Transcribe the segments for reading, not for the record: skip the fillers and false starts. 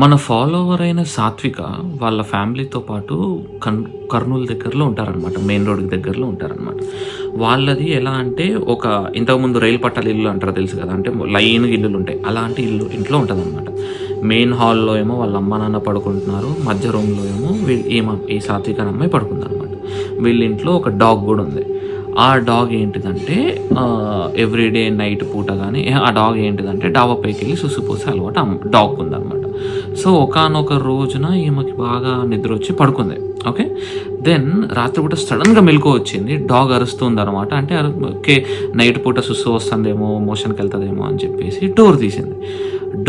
మన ఫాలోవర్ అయిన సాత్విక వాళ్ళ ఫ్యామిలీతో పాటు కర్నూలు దగ్గరలో ఉంటారనమాట. మెయిన్ రోడ్కి దగ్గరలో ఉంటారనమాట. వాళ్ళది ఎలా అంటే ఒక ఇంతకుముందు రైలు పట్టాల ఇల్లు అంటారు తెలుసు కదా, అంటే లైన్గా ఇల్లులు ఉంటాయి, అలాంటి ఇంట్లో ఉంటుందన్నమాట. మెయిన్ హాల్లో ఏమో వాళ్ళ అమ్మ నాన్న పడుకుంటున్నారు, మధ్య రూమ్లో ఏమో ఈ సాత్విక అమ్మాయి పడుకుందనమాట. వీళ్ళ ఇంట్లో ఒక డాగ్ కూడా ఉంది. ఆ డాగ్ ఏంటిదంటే ఎవ్రీడే నైట్ పూట కానీ ఆ డాగ్ ఏంటిదంటే డాబా పైకి వెళ్ళి సుసుపోసే అలవాటు డాగ్ ఉందన్నమాట. సో ఒకానొక రోజున ఈమెకి బాగా నిద్ర వచ్చి పడుకుంది. ఓకే, దెన్ రాత్రిపూట సడన్గా మెలకు వచ్చింది. డాగ్ అరుస్తుంది అనమాట. అంటే ఓకే నైట్ పూట సుస్సు వస్తుందేమో, మోషన్కి వెళ్తుందేమో అని చెప్పేసి డోర్ తీసింది.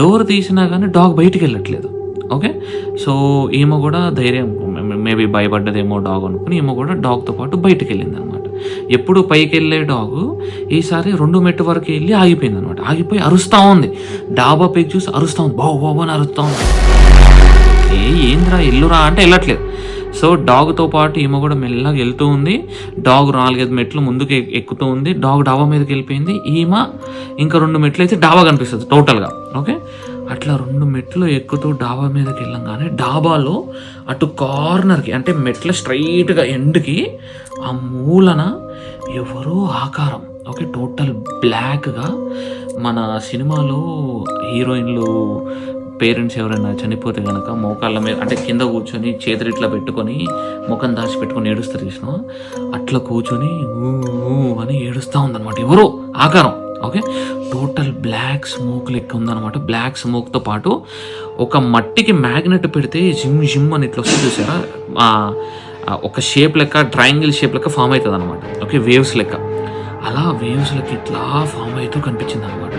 డోర్ తీసినా కానీ డాగ్ బయటికి వెళ్ళట్లేదు. ఓకే, సో ఈమె కూడా ధైర్యం, మేబీ భయపడ్డదేమో డాగ్ అనుకుని ఈమె కూడా డాగ్తో పాటు బయటికి వెళ్ళింది అనమాట. ఎప్పుడు పైకి వెళ్ళే డాగు ఈసారి 2 మెట్టు వరకు వెళ్ళి ఆగిపోయింది అనమాట. ఆగిపోయి అరుస్తూ ఉంది. డాబా పైకి చూసి అరుస్తూ ఉంది, బావు బాబు అని అరుస్తూ ఉంది. ఏంద్రా ఎల్లురా అంటే వెళ్ళట్లేదు. సో డాగ్తో పాటు ఈమె కూడా మెల్లగా వెళ్తూ ఉంది. డాగ్ 4-5 మెట్లు ముందుకు ఎక్కుతూ ఉంది. డాగ్ డాబా మీదకి వెళ్ళిపోయింది. ఈమె ఇంకా 2 మెట్లు అయితే డాబా కనిపిస్తుంది టోటల్గా. ఓకే, అట్లా 2 మెట్లు ఎక్కుతూ డాబా మీదకి వెళ్ళంగానే డాబాలో అటు కార్నర్కి అంటే మెట్ల స్ట్రైట్గా ఎండ్కి ఆ మూలన ఎవరో ఆకారం. ఓకే, టోటల్ బ్లాక్గా మన సినిమాలో హీరోయిన్లు పేరెంట్స్ ఎవరైనా చనిపోతే కనుక మోకాళ్ళ మీద అంటే కింద కూర్చొని చేతులు ఇట్లా పెట్టుకొని ముఖం దాచి పెట్టుకొని ఏడుస్తారు చూసినా, అట్లా కూర్చొని అని ఏడుస్తూ ఉందన్నమాట ఎవరో ఆకారం. ఓకే, టోటల్ బ్లాక్ స్మోక్ లెక్క ఉందన్నమాట. బ్లాక్ స్మోక్తో పాటు ఒక మట్టికి మ్యాగ్నెట్ పెడితే జిమ్ జిమ్ అని ఇట్లా వస్తుంది చూసారా, ఒక షేప్ లెక్క ట్రయాంగిల్ షేప్ లెక్క ఫామ్ అవుతుంది అనమాట. ఓకే, వేవ్స్ లెక్క అలా వేవ్స్ లెక్క ఇట్లా ఫామ్ అవుతూ కనిపించింది అనమాట.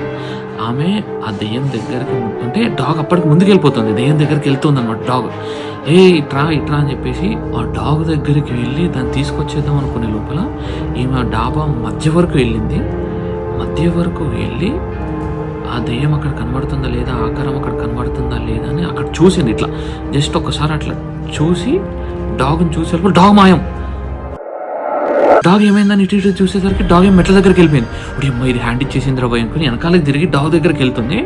ఆమె ఆ దెయ్యం దగ్గరికి అంటే డాగ్ అప్పటికి ముందుకు వెళ్ళిపోతుంది, దెయ్యం దగ్గరికి వెళ్తుంది అనమాట. డాగ్ ఇట్రా ఇట్రా అని చెప్పేసి ఆ డాగ్ దగ్గరికి వెళ్ళి దాన్ని తీసుకొచ్చేద్దాం అనుకునే లోపల ఈమె డాబా మధ్య వరకు వెళ్ళింది. మధ్య వరకు వెళ్ళి ఆ దెయ్యం అక్కడ కనబడుతుందా లేదా, ఆకారం అక్కడ కనబడుతుందా లేదా అని అక్కడ చూసింది. ఇట్లా జస్ట్ ఒకసారి అట్లా చూసి డాగ్ని చూసేటప్పుడు డాగ్ మాయం. డాగ్ ఏమైందని ఇటు చూసేసరికి డాగ్ మెట్ల దగ్గరికి వెళ్ళిపోయింది. ఇప్పుడు అమ్మ ఇది హ్యాండ్ ఇచ్చేసిందిరా భయం అనుకుని వెనకాలకి తిరిగి డాగ్ దగ్గరికి వెళ్తుంది.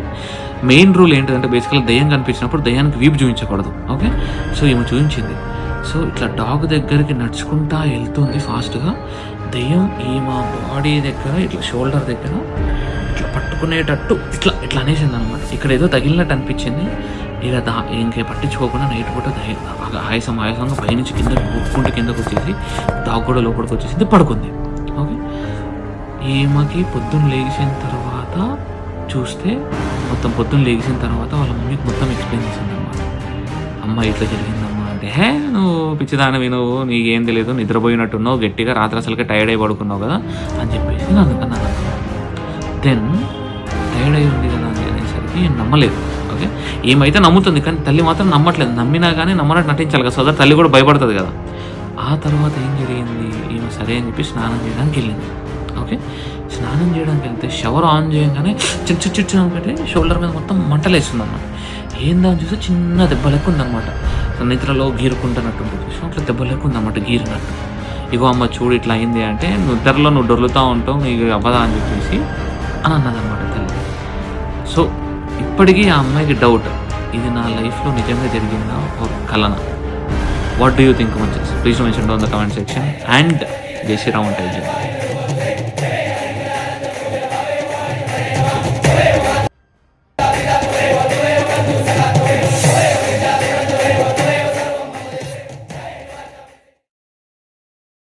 మెయిన్ రూల్ ఏంటంటే బేసికల్గా దెయ్యం కనిపించినప్పుడు దెయ్యానికి వీపు చూపించకూడదు. ఓకే, సో ఈమె చూపించింది. సో ఇట్లా డాగ్ దగ్గరికి నడుచుకుంటా వెళ్తుంది ఫాస్ట్గా. దెయ్యం ఈమె బాడీ దగ్గర ఇట్లా షోల్డర్ దగ్గర ఇట్లా పట్టుకునేటట్టు ఇట్లా ఇట్లా అనేసింది అనమాట. ఇక్కడ ఏదో తగిలినట్టు అనిపించింది. ఇక ఇంకే పట్టించుకోకుండా నైట్ పూట ఆయాసంగా పైనుంచి కింద ఉప్పుకుంటూ కిందకు వచ్చేసి డాగ్ కూడా లోపలికి వచ్చేసింది, పడుకుంది. ఓకే, ఈమెకి పొద్దున్న లేచిన తర్వాత చూస్తే పొద్దున్న లేచిన తర్వాత వాళ్ళ మమ్మీకి మొత్తం ఎక్స్ప్లెయిన్ చేసింది అనమాట. అమ్మ ఇట్లా జరిగిందమ్మా అంటే, నువ్వు పిచ్చిదానవి, నువ్వు నీకేం తెలియదు, నిద్రపోయినట్టున్నావు, గట్టిగా రాత్రి అసలుకే టైర్డ్ అయి పడుకున్నావు కదా అని చెప్పేసి నన్ను అన్నాను. దెన్ టైర్డ్ అయి ఉంది కదా అని అనేసరికి నమ్మలేదు. ఓకే, ఏమైతే నమ్ముతుంది కానీ తల్లి మాత్రం నమ్మట్లేదు. నమ్మినా కానీ నమ్మనట్టు నటించాలి కదా, సోదరు తల్లి కూడా భయపడుతుంది కదా. ఆ తర్వాత ఏం జరిగింది, ఈమె సరే అని చెప్పి స్నానం చేయడానికి వెళ్ళింది. ఓకే, స్నానం చేయడానికి వెళ్తే షవర్ ఆన్ చేయగానే చిచ్చు అంటే షోల్డర్ మీద మొత్తం మంటలేస్తుంది అన్నమాట. ఏందని చూస్తే చిన్న దెబ్బ లెక్క ఉందన్నమాట. నిద్రలో గీరుకుంటున్నట్టు ఉంటుంది, అట్లా దెబ్బ లెక్క ఉందన్నమాట, గీరినట్టు. ఇగో అమ్మ చూడు ఇట్లా అయింది అంటే, నిద్రలో నువ్వు డొర్లుతూ ఉంటావు, నీకు అవ్వదా అని చెప్పేసి అని అన్నదన్నమాట తల్లి. సో ఇప్పటికీ ఆ అమ్మాయికి డౌట్, ఇది నా లైఫ్లో నిజంగా జరిగిందా ఒక కలనా? What do you think? మంచి please mention down the comment section and Jai Sriram.